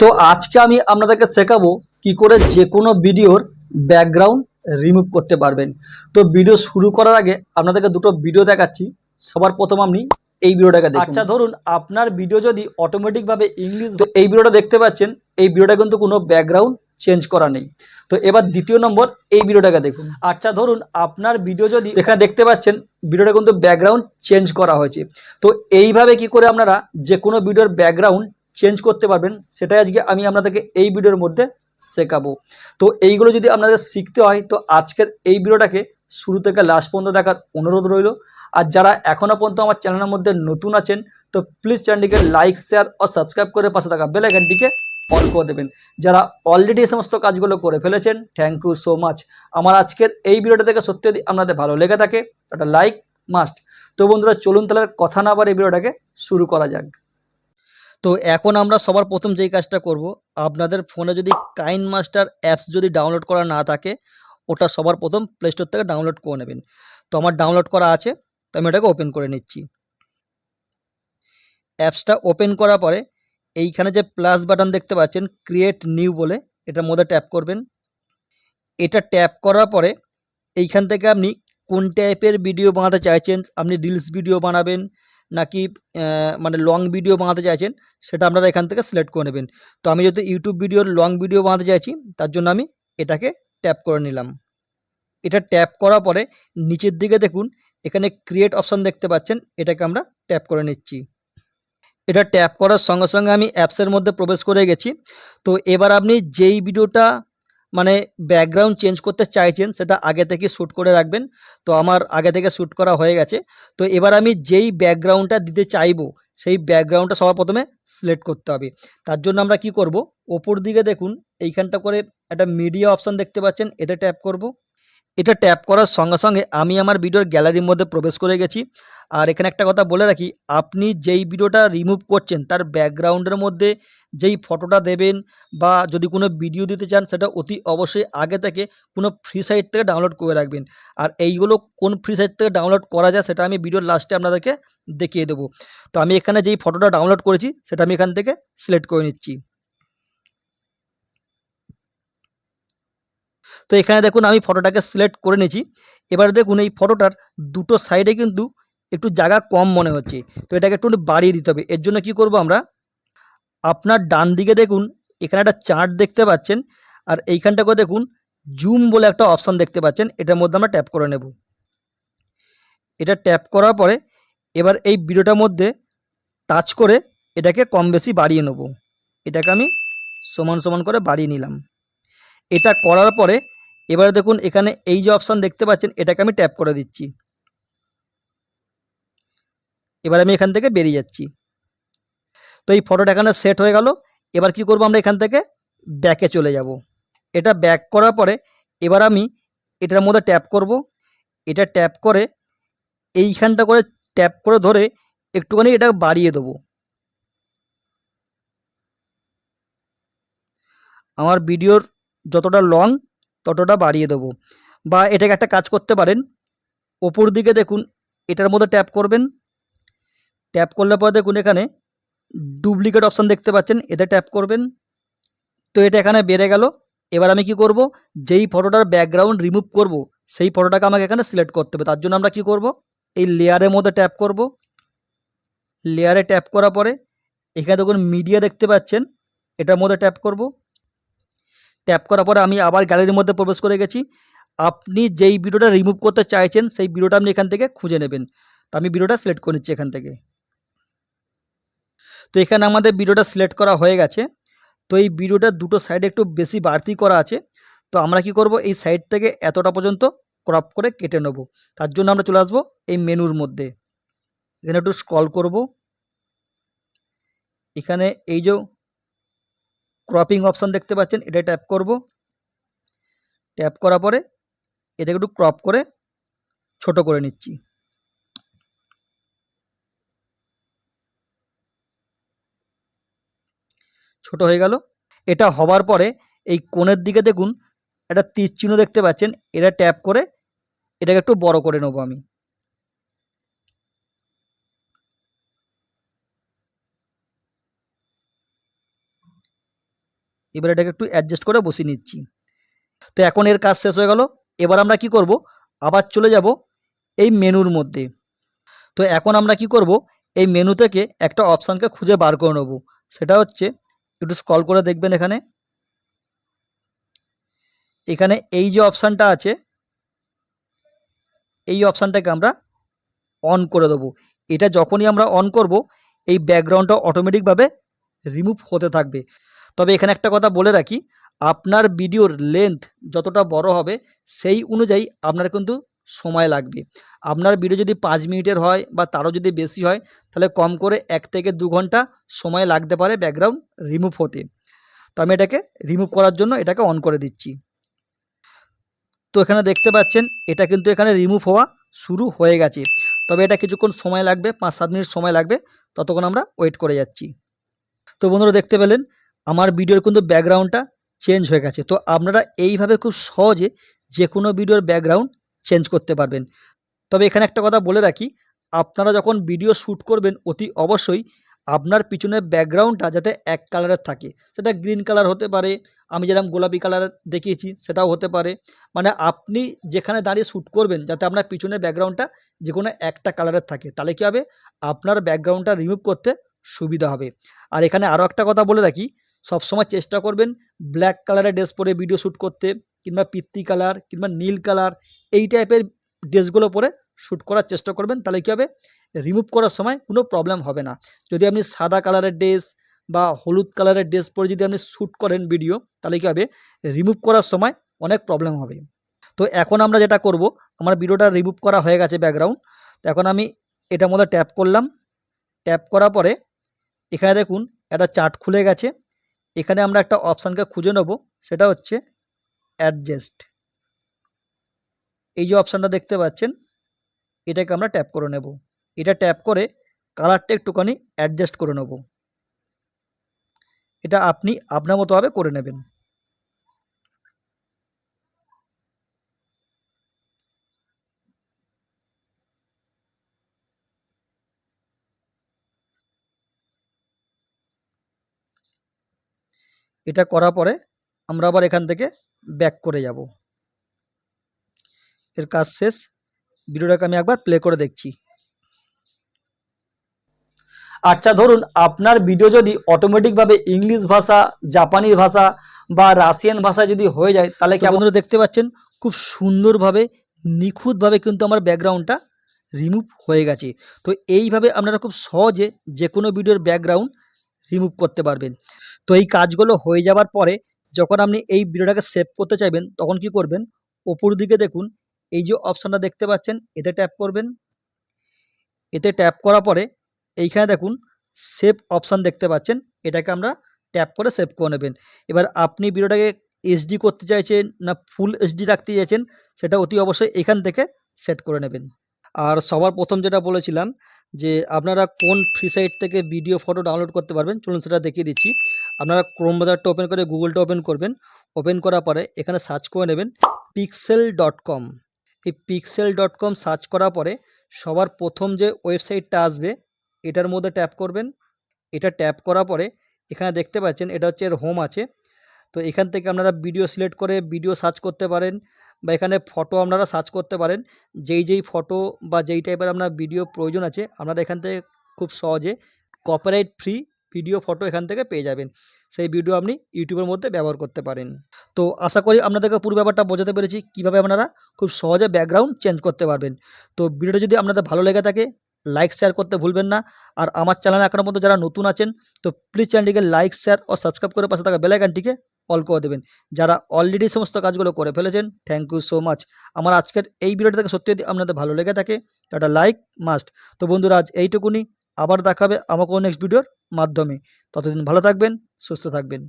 তো আজকে আমি আপনাদেরকে শেখাবো কি করে যে কোনো ভিডিওর ব্যাকগ্রাউন্ড রিমুভ করতে পারবেন। তো ভিডিও শুরু করার আগে আপনাদেরকে দুটো ভিডিও দেখাচ্ছি। সবার প্রথম আপনি এই ভিডিওটাকে দেখুন। আচ্ছা, ধরুন আপনার ভিডিও যদি অটোমেটিকভাবে ইংলিশ, তো এই ভিডিওটা দেখতে পাচ্ছেন, এই ভিডিওটা কিন্তু কোনো ব্যাকগ্রাউন্ড চেঞ্জ করা নেই। তো এবার দ্বিতীয় নম্বর এই ভিডিওটাকে দেখুন। আচ্ছা, ধরুন আপনার ভিডিও যদি, এখানে দেখতে পাচ্ছেন ভিডিওটা কিন্তু ব্যাকগ্রাউন্ড চেঞ্জ করা হয়েছে। তো এইভাবে কি করে আপনারা যে কোনো ভিডিওর ব্যাকগ্রাউন্ড চেঞ্জ করতে পারবেন সেটাই আজকে আমি আপনাদেরকে এই ভিডিওর মধ্যে শেখাবো। তো এইগুলো যদি আপনাদের শিখতে হয় তো আজকের এই ভিডিওটাকে শুরু থেকে লাস্ট পর্যন্ত দেখার অনুরোধ রইল। আর যারা এখনও পর্যন্ত আমার চ্যানেলের মধ্যে নতুন আছেন তো প্লিজ চ্যানেলটিকে লাইক, শেয়ার ও সাবস্ক্রাইব করে পাশে থাকা বেল আইকনটিকে অন করে দেবেন। যারা অলরেডি এই সমস্ত কাজগুলো করে ফেলেছেন থ্যাংক ইউ সো মাচ। আমার আজকের এই ভিডিওটা থেকে সত্যি যদি আপনাদের ভালো লেগে থাকে একটা লাইক মাস্ট। তো বন্ধুরা চলুন তাহলে কথা না বাড়িয়ে এই ভিডিওটাকে শুরু করা যাক। তো এখন আমরা সবার প্রথম যেই কাজটা করব, আপনাদের ফোনে যদি কাইন মাস্টার অ্যাপস যদি ডাউনলোড করা না থাকে ওটা সবার প্রথম প্লে স্টোর থেকে ডাউনলোড করে নেবেন। তো আমার ডাউনলোড করা আছে, তো আমি এটাকে ওপেন করে নিচ্ছি। অ্যাপসটা ওপেন করার পরে এইখানে যে প্লাস বাটন দেখতে পাচ্ছেন ক্রিয়েট নিউ বলে, এটার মধ্যে ট্যাপ করবেন। এটা ট্যাপ করার পরে এইখান থেকে আপনি কোন টাইপের ভিডিও বানাতে চাইছেন, আপনি রিলস ভিডিও বানাবেন নাকি মানে লং ভিডিও বানাতে চাইছেন সেটা আপনারা এখান থেকে সিলেক্ট করে নেবেন। তো আমি যদি ইউটিউব ভিডিওর লং ভিডিও বানাতে চাইছি তার জন্য আমি এটাকে ট্যাপ করে নিলাম। এটা ট্যাপ করার পরে নিচের দিকে দেখুন এখানে ক্রিয়েট অপশান দেখতে পাচ্ছেন, এটাকে আমরা ট্যাপ করে নিচ্ছি। এটা ট্যাপ করার সঙ্গে সঙ্গে আমি অ্যাপসের মধ্যে প্রবেশ করে গেছি। তো এবার আপনি যেই ভিডিওটা মানে ব্যাকগ্রাউন্ড চেঞ্জ করতে চাইছেন সেটা আগে থেকে শ্যুট করে রাখবেন। তো আমার আগে থেকে শ্যুট করা হয়ে গেছে। তো এবার আমি যেই ব্যাকগ্রাউন্ডটা দিতে চাইবো সেই ব্যাকগ্রাউন্ডটা সবার প্রথমে সিলেক্ট করতে হবে। তার জন্য আমরা কি করব, ওপর দিকে দেখুন এইখানটা করে একটা মিডিয়া অপশান দেখতে পাচ্ছেন, এতে ট্যাপ করব। এটা ট্যাপ করার সঙ্গে সঙ্গে আমি আমার ভিডিওর গ্যালারির মধ্যে প্রবেশ করে গেছি। আর এখানে একটা কথা বলে রাখি, আপনি যেই ভিডিওটা রিমুভ করছেন তার ব্যাকগ্রাউন্ডের মধ্যে যেই ফটোটা দেবেন বা যদি কোনো ভিডিও দিতে চান সেটা অতি অবশ্যই আগে থেকে কোনো ফ্রি সাইট থেকে ডাউনলোড করে রাখবেন। আর এইগুলো কোন ফ্রি সাইট থেকে ডাউনলোড করা যায় সেটা আমি ভিডিওর লাস্টে আপনাদেরকে দেখিয়ে দেবো। তো আমি এখানে যেই ফটোটা ডাউনলোড করেছি সেটা আমি এখান থেকে সিলেক্ট করে নিচ্ছি। তো এখানে দেখুন আমি ফটোটাকে সিলেক্ট করে নিয়েছি। এবার দেখুন এই ফটোটার দুটো সাইডে কিন্তু একটু জায়গা কম মনে হচ্ছে। তো এটাকে একটু বাড়িয়ে দিতে হবে। এর জন্য কি করব আমরা, আপনার ডান দিকে দেখুন এখানে একটা চার্ট দেখতে পাচ্ছেন আর এইখানটা করে দেখুন জুম বলে একটা অপশান দেখতে পাচ্ছেন, এটার মধ্যে আমরা ট্যাপ করে নেব। এটা ট্যাপ করার পরে এবার এই ভিডিওটার মধ্যে টাচ করে এটাকে কম বেশি বাড়িয়ে নেব। এটাকে আমি সমান সমান করে বাড়িয়ে নিলাম। এটা করার পরে এবার দেখুন এখানে এই যে অপশান দেখতে পাচ্ছেন এটাকে আমি ট্যাপ করে দিচ্ছি। এবার আমি এখান থেকে বেরিয়ে যাচ্ছি। তো এই ফটোটা এখানে সেট হয়ে গেল। এবার কি করব, আমরা এখান থেকে ব্যাকে চলে যাব। এটা ব্যাক করার পরে এবার আমি এটার মধ্যে ট্যাপ করব। এটা ট্যাপ করে এইখানটা করে ট্যাপ করে ধরে একটুখানি এটা বাড়িয়ে দেবো। আমার ভিডিওর যতটা লং ততটা বাড়িয়ে দেবো। বা এটাকে একটা কাজ করতে পারেন, ওপর দিকে দেখুন এটার মধ্যে ট্যাপ করবেন। ট্যাপ করলে পরে দেখুন এখানে ডুপ্লিকেট অপশান দেখতে পাচ্ছেন, এতে ট্যাপ করবেন। তো এটা এখানে বেড়ে গেল। এবার আমি কি করব, যেই ফটোটার ব্যাকগ্রাউন্ড রিমুভ করব সেই ফটোটাকে আমাকে এখানে সিলেক্ট করতে হবে। তার জন্য আমরা কি করব, এই লেয়ারের মধ্যে ট্যাপ করব। লেয়ারে ট্যাপ করার পরে এখানে দেখুন মিডিয়া দেখতে পাচ্ছেন, এটার মধ্যে ট্যাপ করব। ট্যাপ করার পরে আমি আবার গ্যালারির মধ্যে প্রবেশ করে গেছি। আপনি যেই ভিডিওটা রিমুভ করতে চাইছেন সেই ভিডিওটা আপনি এখান থেকে খুঁজে নেবেন। তো আমি ভিডিওটা সিলেক্ট করে নিচ্ছি এখান থেকে। তো এখানে আমাদের ভিডিওটা সিলেক্ট করা হয়ে গেছে। তো এই ভিডিওটার দুটো সাইডে একটু বেশি বাড়তি করা আছে। তো আমরা কি করব, এই সাইড থেকে এতটা পর্যন্ত ক্রপ করে কেটে নেব। তার জন্য আমরা চলে আসবো এই মেনুর মধ্যে। এখানে একটু স্ক্রল করব। এখানে এই যে ক্রপিং অপশান দেখতে পাচ্ছেন, এটা ট্যাপ করব। ট্যাপ করার পরে এটাকে একটু ক্রপ করে ছোট করে নিচ্ছি। ছোট হয়ে গেল। এটা হবার পরে এই কোণের দিকে দেখুন একটা তীর চিহ্ন দেখতে পাচ্ছেন, এটা ট্যাপ করে এটাকে একটু বড় করে নেব আমি। এবার এটাকে একটু অ্যাডজাস্ট করে বসিয়ে নিচ্ছি। তো এখন এর কাজ শেষ হয়ে গেল। এবার আমরা কি করব, আবার চলে যাব এই মেনুর মধ্যে। তো এখন আমরা কি করব, এই মেনু থেকে একটা অপশানকে খুঁজে বার করে নেব। সেটা হচ্ছে, একটু স্ক্রল করে দেখবেন এখানে, এখানে এই যে অপশানটা আছে, এই অপশানটাকে আমরা অন করে দেবো। এটা যখনই আমরা অন করব, এই ব্যাকগ্রাউন্ডটা অটোমেটিকভাবে রিমুভ হতে থাকবে। তবে এখানে একটা কথা বলে রাখি, আপনার ভিডিওর লেন্থ যতটা বড় হবে সেই অনুযায়ী আপনার কিন্তু সময় লাগবে। আপনার ভিডিও যদি 5 মিনিটের হয় বা তারও যদি বেশি হয়, তাহলে কম করে 1 থেকে 2 ঘন্টা সময় লাগতে পারে ব্যাকগ্রাউন্ড রিমুভ হতে। তো আমি এটাকে রিমুভ করার জন্য এটাকে অন করে দিচ্ছি। তো এখানে দেখতে পাচ্ছেন এটা কিন্তু এখানে রিমুভ হওয়া শুরু হয়ে গেছে। তবে এটা কিছুক্ষণ সময় লাগবে, 5-7 মিনিট সময় লাগবে, ততক্ষণ আমরা ওয়েট করে যাচ্ছি। তো বন্ধুরা দেখতে পেলেন আমার ভিডিওর কিন্তু ব্যাকগ্রাউন্ডটা চেঞ্জ হয়ে গেছে। তো আপনারা এইভাবে খুব সহজে যে কোনো ভিডিওর ব্যাকগ্রাউন্ড চেঞ্জ করতে পারবেন। তবে এখানে একটা কথা বলে রাখি, আপনারা যখন ভিডিও শ্যুট করবেন অতি অবশ্যই আপনার পিছনের ব্যাকগ্রাউন্ডটা যাতে এক কালারের থাকে। সেটা গ্রিন কালার হতে পারে, আমি যেরকম গোলাপি কালার দেখিয়েছি সেটাও হতে পারে। মানে আপনি যেখানে দাঁড়িয়ে শ্যুট করবেন যাতে আপনার পিছনের ব্যাকগ্রাউন্ডটা যে কোনো একটা কালারের থাকে, তাহলে কী হবে, আপনার ব্যাকগ্রাউন্ডটা রিমুভ করতে সুবিধা হবে। আর এখানে আরও একটা কথা বলে রাখি, সবসময় চেষ্টা করবেন ব্ল্যাক কালারের ড্রেস পরে ভিডিও শ্যুট করতে, কিংবা পিত্তি কালার কিংবা নীল কালার এই টাইপের ড্রেসগুলো পরে শ্যুট করার চেষ্টা করবেন। তাহলে কী হবে, রিমুভ করার সময় কোনো প্রবলেম হবে না। যদি আপনি সাদা কালারের ড্রেস বা হলুদ কালারের ড্রেস পরে যদি আপনি শ্যুট করেন ভিডিও, তাহলে কী হবে, রিমুভ করার সময় অনেক প্রবলেম হবে। তো এখন আমরা যেটা করব, আমার ভিডিওটা রিমুভ করা হয়ে গেছে ব্যাকগ্রাউন্ড। তো এখন আমি এটার মধ্যে ট্যাপ করলাম। ট্যাপ করার পরে এখানে দেখুন একটা চার্ট খুলে গেছে। এখানে আমরা একটা অপশানকে খুঁজে নেব, সেটা হচ্ছে অ্যাডজাস্ট। এই যে অপশানটা দেখতে পাচ্ছেন, এটাকে আমরা ট্যাপ করে নেব। এটা ট্যাপ করে কালারটা একটুখানি অ্যাডজাস্ট করে নেব। এটা আপনি আপনার মতোভাবে করে নেবেন। এটা করার পরে আমরা আবার এখান থেকে ব্যাক করে যাব। এর কাজ শেষ। ভিডিওটাকে আমি একবার প্লে করে দেখছি। আচ্ছা, ধরুন আপনার ভিডিও যদি অটোমেটিকভাবে ইংলিশ ভাষা, জাপানি ভাষা বা রাশিয়ান ভাষায় যদি হয়ে যায়, তাহলে কি আপনারা দেখতে পাচ্ছেন খুব সুন্দরভাবে নিখুঁতভাবে কিন্তু আমার ব্যাকগ্রাউন্ডটা রিমুভ হয়ে গেছে। তো এইভাবে আপনারা খুব সহজে যে কোনো ভিডিওর ব্যাকগ্রাউন্ড রিমুভ করতে পারবেন। তো এই কাজগুলো হয়ে যাওয়ার পরে যখন আপনি এই ভিডিওটাকে সেভ করতে চাইবেন, তখন কি করবেন, ওপর দিকে দেখুন এই যে অপশানটা দেখতে পাচ্ছেন, এতে ট্যাপ করবেন। এতে ট্যাপ করার পরে এইখানে দেখুন সেভ অপশান দেখতে পাচ্ছেন, এটাকে আমরা ট্যাপ করে সেভ করে নেবেন। এবার আপনি ভিডিওটাকে এইচডি করতে চাইছেন না ফুল এইচডি রাখতে চাইছেন, সেটা অতি অবশ্যই এখান থেকে সেট করে নেবেন। আর সবার প্রথম যেটা বলেছিলাম যে আপনারা কোন ফ্রি সাইট থেকে ভিডিও ফটো ডাউনলোড করতে পারবেন, চলুন সেটা দেখিয়ে দিচ্ছি। আপনারা ক্রোম ব্রাউজারটা ওপেন করে গুগলটা ওপেন করবেন। ওপেন করার পরে এখানে সার্চ করে নেবেন pixel.com। এই pixel.com সার্চ করার পরে সবার প্রথম যে ওয়েবসাইটটা আসবে এটার মধ্যে ট্যাপ করবেন। এটা ট্যাপ করার পরে এখানে দেখতে পাচ্ছেন এটা হচ্ছে এর হোম আছে। তো এখান থেকে আপনারা ভিডিও সিলেক্ট করে ভিডিও সার্চ করতে পারেন, বা এখানে ফটো আপনারা সার্চ করতে পারেন। যেই ফটো বা যেই টাইপের আপনার ভিডিও প্রয়োজন আছে, আপনারা এখান থেকে খুব সহজে কপিরাইট ফ্রি ভিডিও ফটো এখান থেকে পেয়ে যাবেন। সেই ভিডিও আপনি ইউটিউবের মধ্যে ব্যবহার করতে পারেন। তো আশা করি আপনাদেরকে পুরো ব্যাপারটা বোঝাতে পেরেছি কীভাবে আপনারা খুব সহজে ব্যাকগ্রাউন্ড চেঞ্জ করতে পারবেন। তো ভিডিওটা যদি আপনাদের ভালো লেগে থাকে, লাইক শেয়ার করতে ভুলবেন না। আর আমার চ্যানেলে এখনও পর্যন্ত যারা নতুন আছেন, তো প্লিজ চ্যানেলটিকে লাইক শেয়ার ও সাবস্ক্রাইব করে পাশে থাকা বেল আইকনটিকে অল করে দেবেন। যারা অলরেডি সমস্ত কাজগুলো করে ফেলেছেন, থ্যাংক ইউ সো মাচ। আমার আজকের এই ভিডিওটা থেকে সত্যি যদি আপনাদের ভালো লেগে থাকে, তো একটা লাইক মাস্ট। তো বন্ধুরা আজ এইটুকুনি, আবার দেখা হবে আমাকে নেক্সট ভিডিওর মাধ্যমে। ততদিন ভালো থাকবেন, সুস্থ থাকবেন।